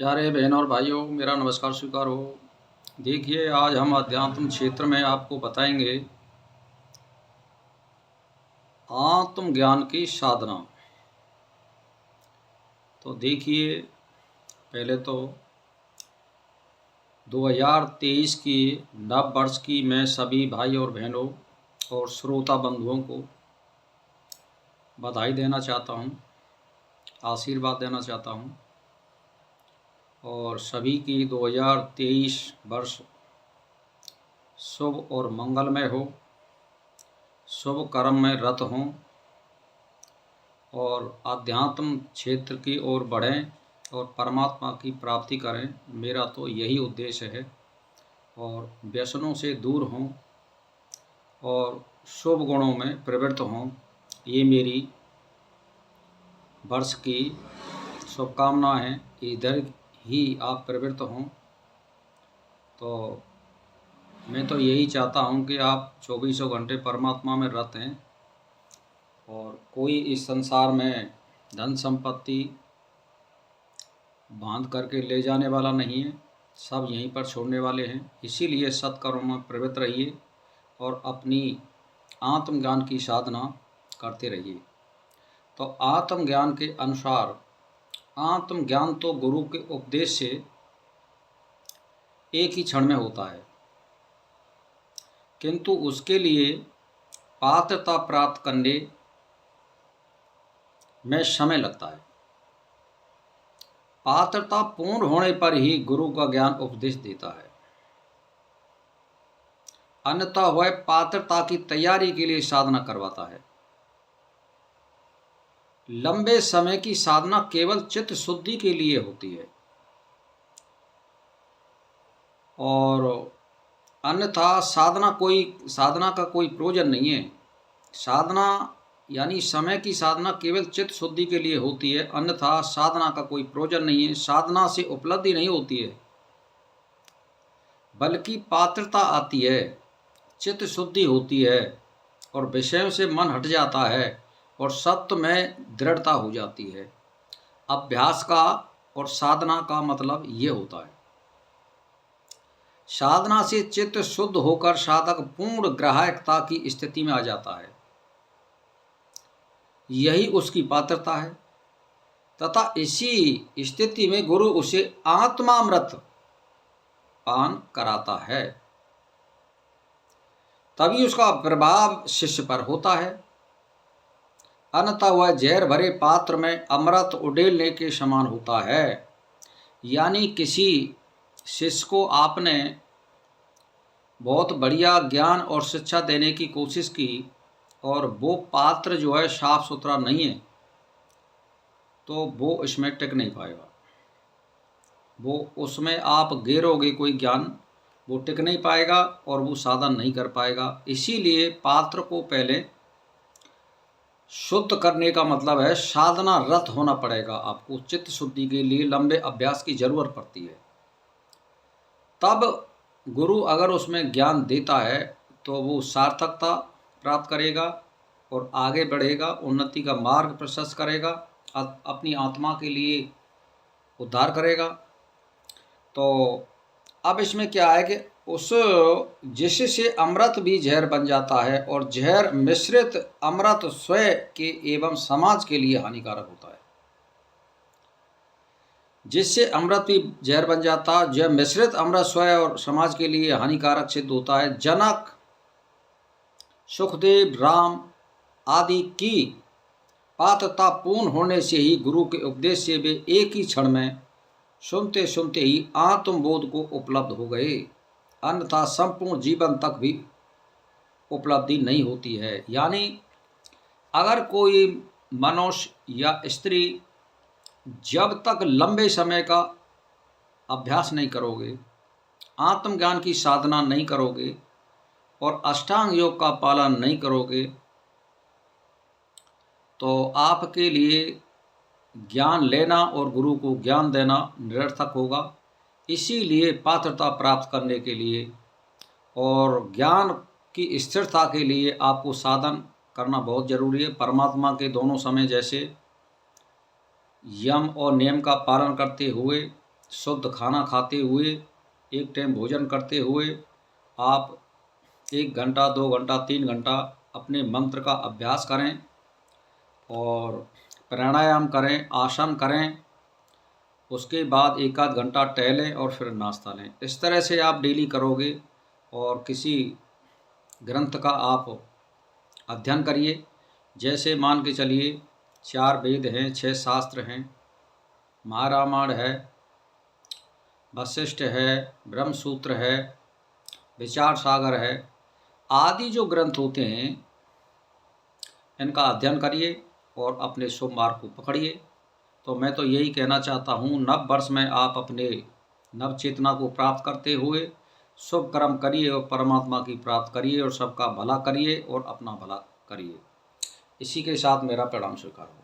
प्यारे बहन और भाइयों, मेरा नमस्कार स्वीकार हो। देखिए, आज हम अध्यात्म क्षेत्र में आपको बताएंगे आत्मज्ञान की साधना। तो देखिए, पहले तो 2023 की नव वर्ष की मैं सभी भाई और बहनों और श्रोता बंधुओं को बधाई देना चाहता हूं, आशीर्वाद देना चाहता हूं और सभी की 2023 वर्ष शुभ और मंगलमय हो, शुभ कर्म में रत हों और आध्यात्म क्षेत्र की ओर बढ़ें और परमात्मा की प्राप्ति करें। मेरा तो यही उद्देश्य है और व्यसनों से दूर हों और शुभ गुणों में प्रवृत्त हों। ये मेरी वर्ष की शुभकामना है। इधर ही आप प्रवृत्त हों तो मैं तो यही चाहता हूँ कि आप 24 घंटे परमात्मा में रत हैं और कोई इस संसार में धन संपत्ति बांध करके ले जाने वाला नहीं है, सब यहीं पर छोड़ने वाले हैं। इसीलिए सत्कर्म में प्रवृत्त रहिए और अपनी आत्मज्ञान की साधना करते रहिए। तो आत्मज्ञान के अनुसार आत्मज्ञान तो गुरु के उपदेश से एक ही क्षण में होता है, किंतु उसके लिए पात्रता प्राप्त करने में समय लगता है। पात्रता पूर्ण होने पर ही गुरु का ज्ञान उपदेश देता है, अन्यथा वह पात्रता की तैयारी के लिए साधना करवाता है। लंबे समय की साधना केवल चित्त शुद्धि के लिए होती है और अन्यथा साधना का कोई प्रयोजन नहीं है। साधना यानी समय की साधना केवल चित्त शुद्धि के लिए होती है, अन्यथा साधना का कोई प्रयोजन नहीं है। साधना से उपलब्धि नहीं होती है, बल्कि पात्रता आती है, चित्त शुद्धि होती है और विषयों से मन हट जाता है और सत्य में दृढ़ता हो जाती है। अभ्यास का और साधना का मतलब ये होता है। साधना से चित्त शुद्ध होकर साधक पूर्ण ग्राह्यता की स्थिति में आ जाता है, यही उसकी पात्रता है। तथा इसी स्थिति में गुरु उसे आत्मामृत पान कराता है, तभी उसका प्रभाव शिष्य पर होता है। अन्यथा वह जहर भरे पात्र में अमृत उड़ेलने के समान होता है। यानी किसी शिष्य को आपने बहुत बढ़िया ज्ञान और शिक्षा देने की कोशिश की और वो पात्र जो है साफ सुथरा नहीं है, तो वो इसमें टिक नहीं पाएगा। वो उसमें आप गेरोगे कोई ज्ञान, वो टिक नहीं पाएगा और वो साधन नहीं कर पाएगा। इसीलिए पात्र को पहले शुद्ध करने का मतलब है साधना रत होना पड़ेगा। आपको चित्त शुद्धि के लिए लंबे अभ्यास की जरूरत पड़ती है। तब गुरु अगर उसमें ज्ञान देता है तो वो सार्थकता प्राप्त करेगा और आगे बढ़ेगा, उन्नति का मार्ग प्रशस्त करेगा, अपनी आत्मा के लिए उद्धार करेगा। तो अब इसमें क्या है कि उस जिससे अमृत भी जहर बन जाता है और जहर मिश्रित अमृत स्वयं के एवं समाज के लिए हानिकारक होता है। जिससे अमृत भी जहर बन जाता है, जब मिश्रित अमृत स्वयं और समाज के लिए हानिकारक सिद्ध होता है। जनक, सुखदेव, राम आदि की पात्रता पूर्ण होने से ही गुरु के उपदेश से वे एक ही क्षण में सुनते सुनते ही आत्मबोध को उपलब्ध हो गए, अन्यथा संपूर्ण जीवन तक भी उपलब्धि नहीं होती है। यानी अगर कोई मनुष्य या स्त्री जब तक लंबे समय का अभ्यास नहीं करोगे, आत्मज्ञान की साधना नहीं करोगे और अष्टांग योग का पालन नहीं करोगे, तो आपके लिए ज्ञान लेना और गुरु को ज्ञान देना निरर्थक होगा। इसीलिए पात्रता प्राप्त करने के लिए और ज्ञान की स्थिरता के लिए आपको साधन करना बहुत जरूरी है। परमात्मा के दोनों समय जैसे यम और नियम का पालन करते हुए शुद्ध खाना खाते हुए, एक टाइम भोजन करते हुए आप 1 घंटा, 2 घंटा, 3 घंटा अपने मंत्र का अभ्यास करें और प्राणायाम करें, आसन करें। उसके बाद 1 आध घंटा टहलें और फिर नाश्ता लें। इस तरह से आप डेली करोगे और किसी ग्रंथ का आप अध्ययन करिए। जैसे मान के चलिए 4 वेद हैं, 6 शास्त्र हैं, महारामायण है, वशिष्ठ है, ब्रह्मसूत्र है, विचार सागर है, आदि जो ग्रंथ होते हैं इनका अध्ययन करिए और अपने शुभ मार्ग को पकड़िए। तो मैं तो यही कहना चाहता हूँ, नव वर्ष में आप अपने नव चेतना को प्राप्त करते हुए शुभ कर्म करिए और परमात्मा की प्राप्त करिए और सबका भला करिए और अपना भला करिए। इसी के साथ मेरा प्रणाम स्वीकार हो।